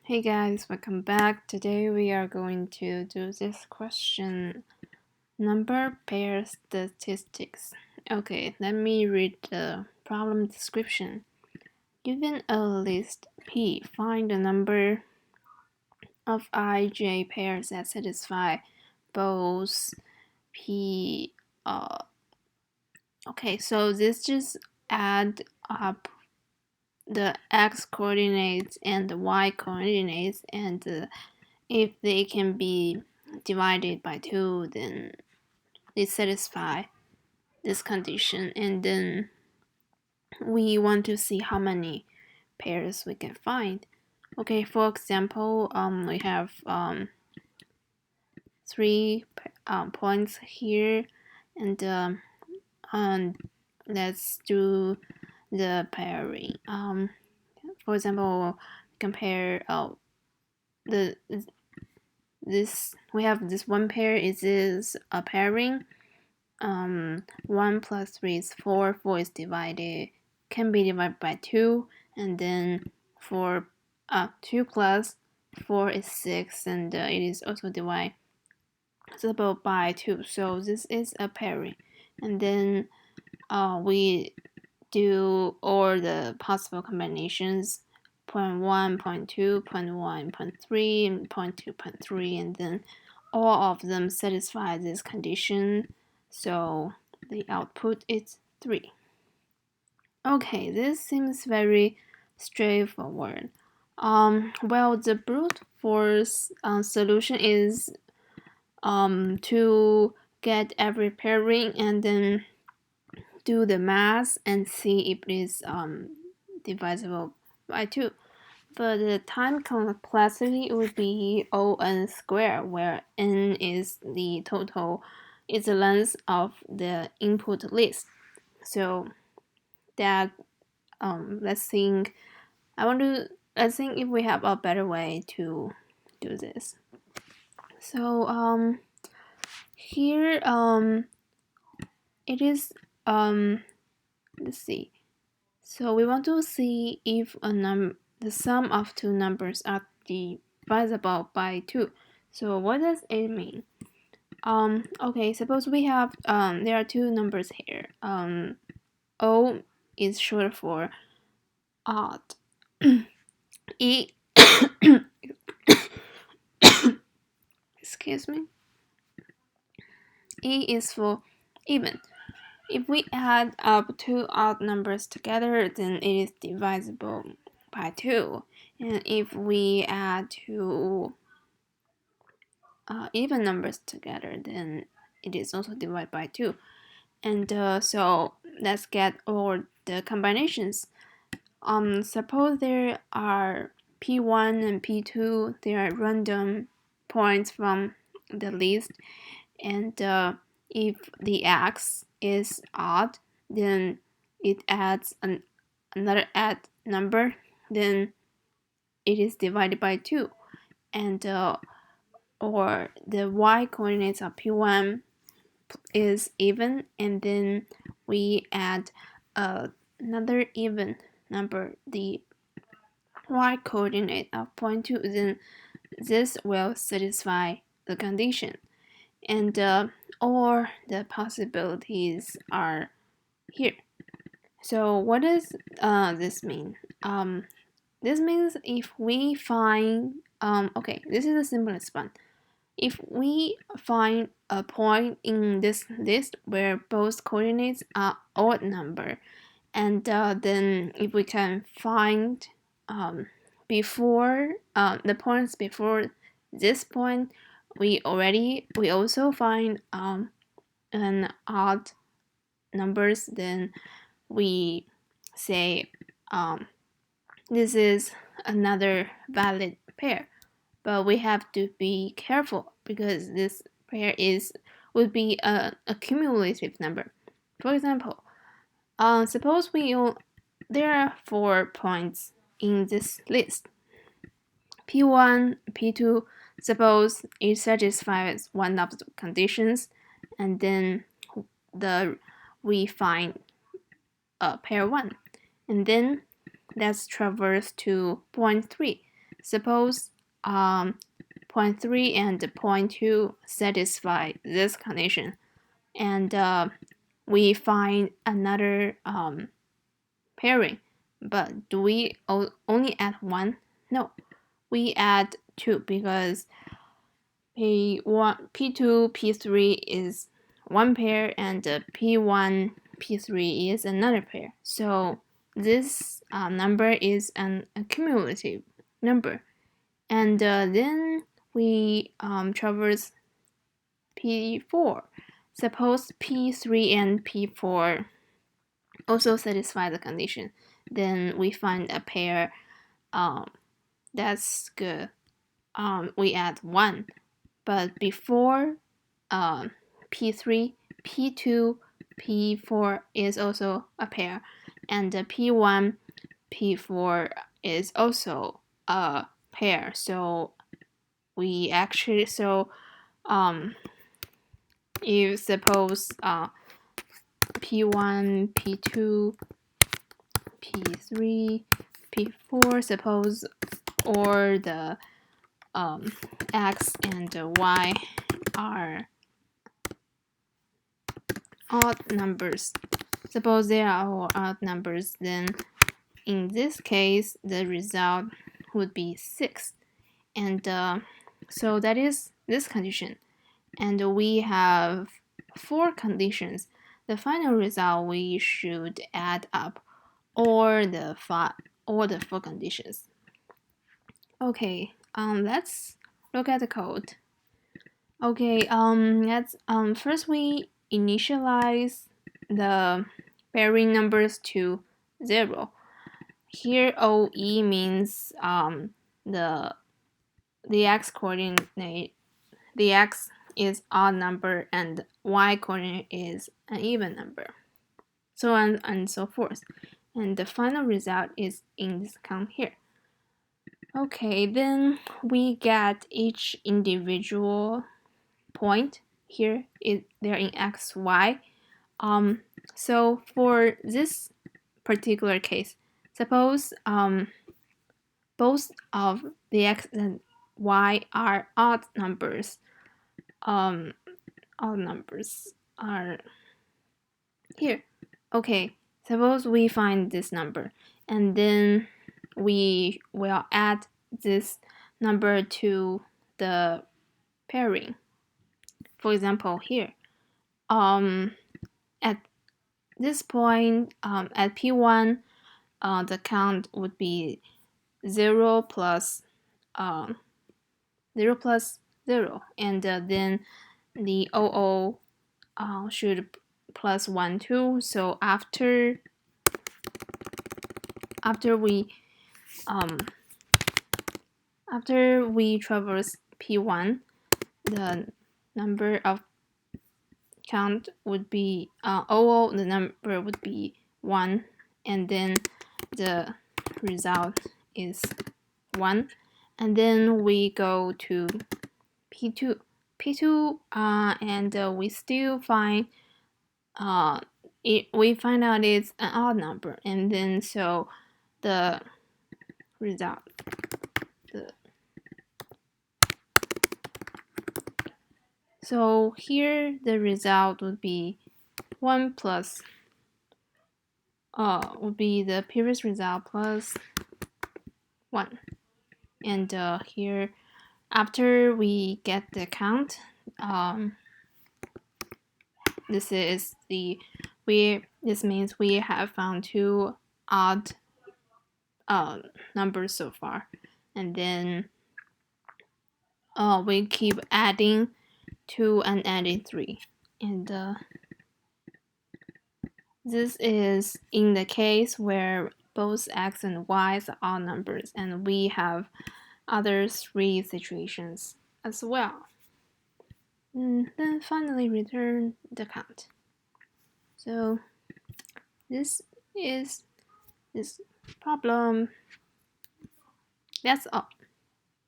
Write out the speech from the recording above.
Hey guys, welcome back. Today we are going to do this question, number pair statistics. Okay, let me read the problem description. Given a list P, find the number of ij pairs that satisfy both P. Okay, so this just add up the x coordinates and the y coordinates, and if they can be divided by 2, then they satisfy this condition, and then we want to see how many pairs we can find. Okay, for example, we have 3 points here, and let's do the pairing. For example, compare the this we have this one pair is a pairing. 1 plus 3 is 4. 4 is can be divided by 2, and then 2 plus 4 is 6, and it is also divisible by 2. So this is a pairing, and then we do all the possible combinations: 0.1, 0.2, 0.1, 0.3, and 0.2, 0.3, and then all of them satisfy this condition, so the output is 3. Okay, this seems very straightforward. Well, the brute force solution is to get every pairing and then do the math and see if it is divisible by 2. But the time complexity would be O(n) squared, where n is the length of the input list. So that let's think if we have a better way to do this. So here it is let's see. So we want to see if the sum of two numbers are divisible by 2. So what does it mean? Okay, suppose we have there are two numbers here. O is short for odd. E excuse me. E is for even. If we add up two odd numbers together, then it is divisible by 2. And if we add two even numbers together, then it is also divided by 2. And so let's get all the combinations. Suppose there are P1 and P2. They are random points from the list, and if the x is odd, then it adds another odd number, then it is divided by 2. And or the y coordinates of P1 is even, and then we add another even number, the y coordinate of 0.2, then this will satisfy the condition. And or the possibilities are here. So what does this mean? This means if we find okay, this is the simplest one. If we find a point in this list where both coordinates are odd number, and then if we can find before the points before this point, we also find an odd numbers, then we say this is another valid pair. But we have to be careful because this pair would be a cumulative number. For example, suppose there are 4 points in this list. P1, P2, suppose it satisfies one of the conditions, and then we find pair 1. And then let's traverse to point 3. suppose 0.3 and 0.2 satisfy this condition, and we find another pairing. But do we only add one? No, we add two because P1, P2, P3 is one pair, and P1, P3 is another pair. So this number is an accumulative number. And then we traverse P4. Suppose P3 and P4 also satisfy the condition. Then we find a pair that's good. We add 1. But before P3, P2, P4 is also a pair. And P1, P4 is also a pair. So we actually, you suppose P1, P2, P3, P4, suppose, or the X and Y are odd numbers. Suppose they are all odd numbers, then in this case, the result would be 6. And so that is this condition. And we have 4 conditions. The final result we should add up all the 4 conditions. Okay, let's look at the code. Okay, let's first we initialize the pairing numbers to 0. Here OE means the x coordinate, the x is odd number and y coordinate is an even number, so on and so forth. And the final result is in this count here. Okay, then we get each individual point here. They're in x, y. So for this particular case, suppose both of the x and y are odd numbers. Odd numbers are here. Okay, suppose we find this number, and then we will add this number to the pairing. For example, here, at this point, at P1, the count would be 0 plus 0 plus 0, and then the OO should plus 1 2. So after we traverse P1, the number of count would be OO, the number would be 1, and then the result is 1. And then we go to P2, and we still find we find out it's an odd number, and then so the result, so here the result would be 1 plus would be the previous result plus 1. And here, after we get the count, this means we have found 2 odd numbers so far, and then we keep adding 2 and adding 3, and this is in the case where both x and y are odd numbers, and we have other 3 situations as well. And then finally return the count. So this is this problem. That's all.